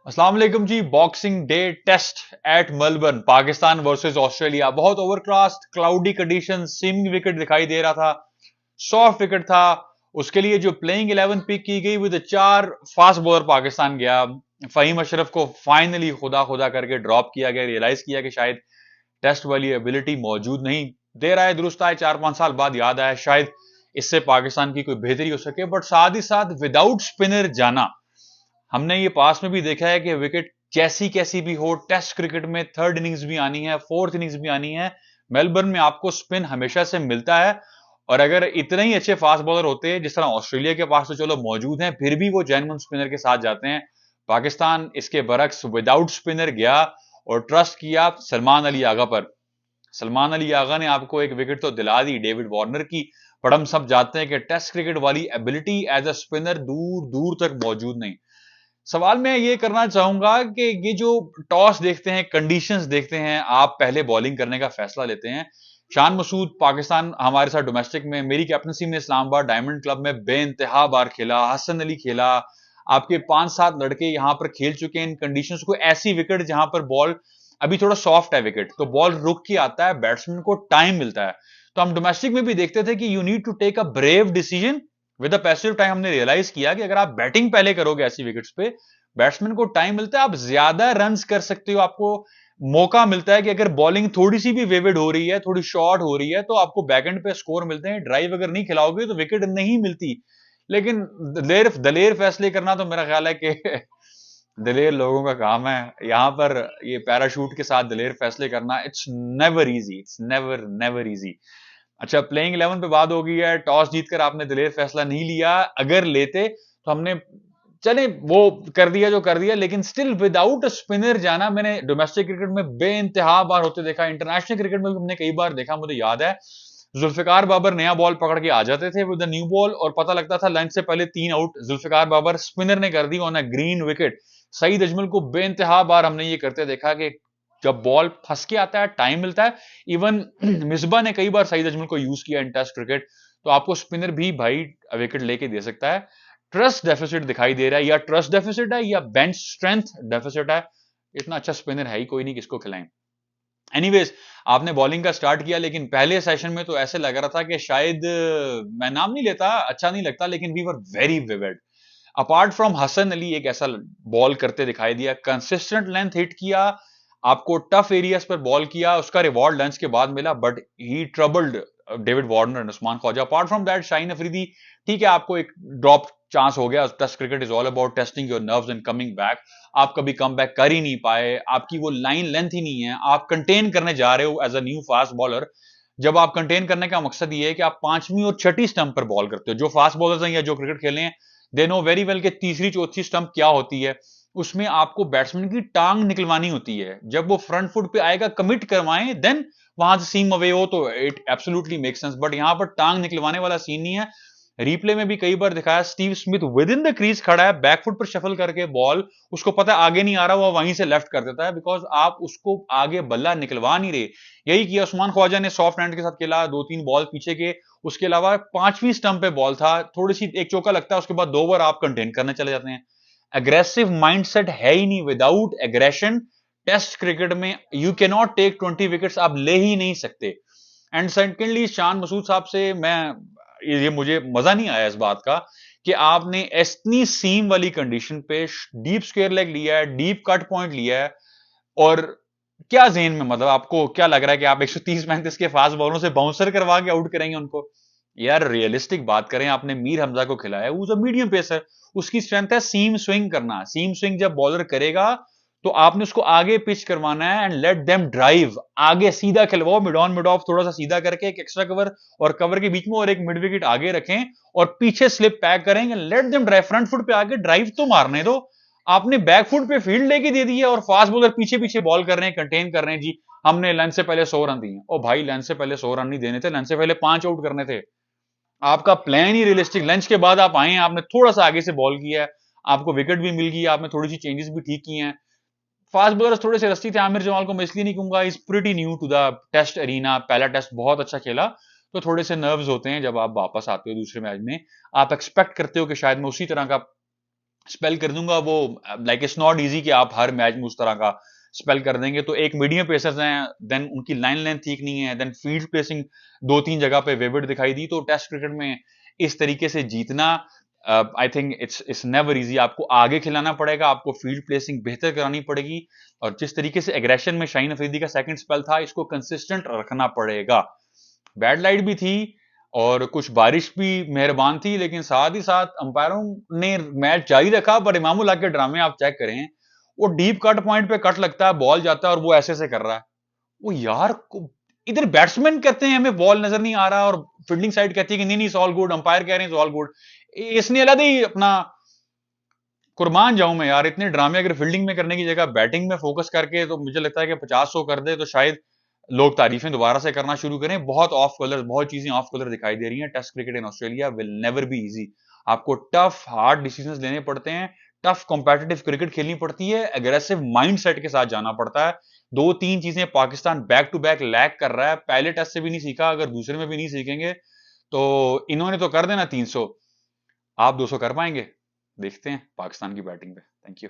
अस्सलाम वालेकुम जी। Boxing day test at Melbourne, Pakistan versus Australia. बहुत overcast cloudy condition, swing wicket दिखाई दे रहा था, सॉफ्ट विकेट था। उसके लिए जो प्लेइंग 11 पिक की गई विद 4 फास्ट बॉलर पाकिस्तान गया। फहीम अशरफ को फाइनली खुदा खुदा करके ड्रॉप किया गया, रियलाइज किया कि शायद टेस्ट वाली एबिलिटी मौजूद नहीं। देर आए दुरुस्त आए, 4-5 साल बाद याद आया शायद इससे पाकिस्तान की कोई बेहतरी हो सके। बट साथ ही साथ विदाउट स्पिनर जाना, हमने ये पास में भी देखा है कि विकेट जैसी कैसी भी हो, टेस्ट क्रिकेट में थर्ड इनिंग्स भी आनी है, फोर्थ इनिंग्स भी आनी है, मेलबर्न में आपको स्पिन हमेशा से मिलता है। और अगर इतने ही अच्छे फास्ट बॉलर होते हैं जिस तरह ऑस्ट्रेलिया के पास तो चलो मौजूद हैं, फिर भी वो जेन्युइन स्पिनर के साथ जाते हैं। पाकिस्तान इसके बरक्स विदाउट स्पिनर गया और ट्रस्ट किया सलमान अली आगा पर। सलमान अली आगा ने आपको एक विकेट तो दिला दी डेविड वार्नर की, पर हम सब जानते हैं कि टेस्ट क्रिकेट वाली एबिलिटी एज अ स्पिनर दूर दूर तक मौजूद नहीं। सवाल मैं ये करना चाहूंगा कि ये जो टॉस देखते हैं, कंडीशंस देखते हैं, आप पहले बॉलिंग करने का फैसला लेते हैं। शान मसूद पाकिस्तान हमारे साथ डोमेस्टिक में, मेरी कैप्टनसी में इस्लामाबाद डायमंड क्लब में बेइंतहा बार खेला, हसन अली खेला, आपके 5-7 लड़के यहां पर खेल चुके हैं इन कंडीशंस को। ऐसी विकेट जहां पर बॉल अभी थोड़ा सॉफ्ट है विकेट, तो बॉल रुक के आता है, बैट्समैन को टाइम मिलता है। तो हम डोमेस्टिक में भी देखते थे कि you need to take a brave decision with a passive time. हमने रियलाइज किया कि अगर आप बैटिंग पहले करोगे ऐसी विकेट्स पे, बैट्समैन को टाइम मिलता है, आप ज्यादा रन्स कर सकते हो, आपको मौका मिलता है कि अगर बॉलिंग थोड़ी सी भी वेवेड हो रही है, थोड़ी शॉर्ट हो रही है, तो आपको बैकएंड पे स्कोर मिलते हैं। ड्राइव अगर नहीं खिलाओगे तो विकेट नहीं मिलती। लेकिन दलेर दलेर फैसले करना तो मेरा ख्याल है कि दलेर लोगों का काम है। यहां पर ये पैराशूट के साथ दलेर फैसले करना, it's never easy, it's never never easy. अच्छा, प्लेइंग 11 पे बात हो गई है, टॉस जीतकर आपने दलेर फैसला नहीं लिया। अगर लेते तो हमने, चले वो कर दिया जो कर दिया, लेकिन स्टिल विदाउट स्पिनर जाना मैंने डोमेस्टिक क्रिकेट में बेइंतहा बार होते देखा, इंटरनेशनल क्रिकेट में भी हमने कई बार देखा। मुझे याद है जुल्फिकार बाबर नया बॉल पकड़ के आ जाते थे विद न्यू बॉल, और पता लगता था लंच से पहले 3 आउट जुल्फिकार बाबर स्पिनर ने कर दी on a green wicket. Saeed Ajmal को बेइंतहा बार हमने ये करते देखा कि जब बॉल फंस के आता है, टाइम मिलता है। इवन मिसबा ने कई बार सईद अजमल को यूज किया इन टेस्ट क्रिकेट। तो आपको स्पिनर भी भाई विकेट लेके दे सकता है। ट्रस्ट डेफिसिट दिखाई दे रहा है, या ट्रस्ट डेफिसिट है या बेंच स्ट्रेंथ डेफिसिट है। इतना अच्छा स्पिनर है ही कोई नहीं, किसको खिलाएं। एनीवेज, आपने बॉलिंग का स्टार्ट किया, लेकिन पहले सेशन में तो ऐसे लग रहा था कि शायद मैं नाम नहीं लेता, अच्छा नहीं लगता, लेकिन we were very vivid. Apart from Hasan Ali एक ऐसा बॉल करते दिखाई दिया, कंसिस्टेंट लेंथ हिट किया, आपको टफ एरियाज पर बॉल किया, उसका रिवॉर्ड लंच के बाद मिला, but he troubled David Warner and Usman Khawaja. Apart from that Shaheen Afridi, ठीक है, आपको एक ड्रॉप चांस हो गया। Test cricket is all about testing your nerves and coming back. आप कभी कम बैक कर ही नहीं पाए, आपकी वो लाइन लेंथ ही नहीं है, आप कंटेन करने जा रहे हो as a new fast bowler. जब आप कंटेन करने का मकसद ये है कि आप 5वीं और 6ठी स्टंप पर बॉल करते हो, जो फास्ट बॉलर्स हैं या जो क्रिकेट खेले हैं, दे नो वेरी वेल कि तीसरी चौथी स्टंप क्या होती है। उसमें आपको बैट्समैन की टांग निकलवानी होती है। जब वो फ्रंट फुट पे आएगा, कमिट करवाएं, देन वहां से सीम अवे हो तो it absolutely make sense. But यहां पर टांग निकलवाने वाला सीन नहीं है। रिप्ले में भी कई बार दिखाया, Steve Smith with in the crease खड़ा है, बैकफुट पर शफल करके बॉल, उसको पता है आगे नहीं आ रहा, वो वहीं से लेफ्ट कर देता है, बिकॉज आप उसको आगे बल्ला निकलवा नहीं रहे। यही किया उस्मान ख्वाजा ने, सॉफ्ट हैंड के साथ खेला, 2-3 बॉल पीछे के। उसके अलावा 5वीं स्टंप पे बॉल था, थोड़ी सी एक चौका लगता है, उसके बाद 2 ओवर आप कंटेन करने चले जाते हैं। एग्रेसिव माइंडसेट है ही नहीं। विदाउट एग्रेशन टेस्ट क्रिकेट में you can not take 20 wickets, आप ले ही नहीं सकते। एंड सेकेंडली, शान मसूद साहब से मैं, ये मुझे मजा नहीं आया इस बात का कि आपने इतनी सीम वाली कंडीशन पे डीप स्क्वायर लेग लिया है, डीप कट पॉइंट लिया है, और क्या जेन में, मतलब आपको क्या लग रहा है कि आप 130-135 के फास्ट बॉलों से बाउंसर करवा के आउट करेंगे उनको? यार रियलिस्टिक बात करें, आपने मीर हमजा को खिलाया, वो मीडियम पेसर, उसकी स्ट्रेंथ है सीम स्विंग करना। सीम स्विंग जब बॉलर करेगा तो आपने उसको आगे पिच करवाना है एंड लेट देम ड्राइव, आगे सीधा खिलवाओ, मिड ऑन मिड ऑफ थोड़ा सा सीधा करके एक एक्स्ट्रा कवर और कवर के बीच में और एक मिड विकेट आगे रखें, और पीछे स्लिप पैक करेंगे, let them drive. Front foot पे आगे ड्राइव तो मारने दो, आपने बैक फुट पे फील्ड लेके दे दी है, और फास्ट बॉलर पीछे पीछे बॉल कर रहे हैं, कंटेन कर रहे हैं। जी हमने लंच से पहले 100 रन दिए। ओ भाई, लंच से पहले 100 रन नहीं देने थे, लंच से पहले 5 आउट करने थे। आपका प्लान ही रियलिस्टिक, लंच के बाद आप आए हैं, आपने थोड़ा सा आगे से बॉल किया है, आपको विकेट भी मिल गई, आपने थोड़ी सी चेंजेस भी ठीक किए हैं। फास्ट बॉलर्स थोड़े से रस्ती थे। आमिर जमाल को मैं इसलिए नहीं कहूंगा, is pretty new to the test arena, पहला टेस्ट बहुत अच्छा खेला, तो थोड़े से नर्व्स होते हैं जब आप वापस आते हो दूसरे मैच में। आप एक्सपेक्ट करते हो कि शायद मैं उसी तरह का स्पेल कर दूंगा वो, लाइक इट्स नॉट इजी कि आप हर मैच में उस तरह का स्पेल कर देंगे। तो एक मीडियम पेसर्स हैं, देन उनकी लाइन लेंथ ठीक नहीं है, देन फील्ड प्लेसिंग दो तीन जगह पे वेवर्ड दिखाई दी। तो टेस्ट क्रिकेट में इस तरीके से जीतना I think it's never easy. आपको आगे खिलाना पड़ेगा, आपको फील्ड प्लेसिंग बेहतर करानी पड़ेगी, और जिस तरीके से एग्रेशन में शाहीन अफरीदी का सेकंड स्पेल था, इसको कंसिस्टेंट रखना पड़ेगा। बैड लाइट भी थी और कुछ बारिश भी मेहरबान थी, लेकिन साथ ही साथ अंपायरों ने मैच जारी रखा। पर इमामुल्लाह के ड्रामे आप चेक करें, वो डीप कट पॉइंट पे कट लगता है, बॉल जाता है और वो ऐसे से कर रहा है। वो यार इधर बैट्समैन कहते हैं हमें बॉल नजर नहीं आ रहा, और फील्डिंग साइड कहती है कि नहीं नहीं ऑल गुड, अंपायर कह रहे हैं ऑल गुड। इसने अलग ही अपना कुर्बान जाऊं मैं यार। इतने ड्रामे अगर फील्डिंग में करने की जगह बैटिंग में फोकस करके, तो मुझे लगता है कि 50-100 कर दे तो शायद लोग तारीफें दोबारा से करना शुरू करें। बहुत ऑफ कलर, बहुत चीजें ऑफ कलर दिखाई दे रही हैं। Test cricket in Australia will never be easy. आपको टफ हार्ड डिसीजंस लेने पड़ते हैं, टफ कॉम्पिटिटिव क्रिकेट खेलनी पड़ती है, एग्रेसिव माइंड सेट के साथ जाना पड़ता है। दो तीन चीजें Pakistan back to back lack कर रहा है। पहले टेस्ट से भी नहीं सीखा, अगर दूसरे में भी नहीं सीखेंगे तो इन्होंने तो कर देना 300, आप 200 कर पाएंगे? देखते हैं पाकिस्तान की बैटिंग पे। Thank you.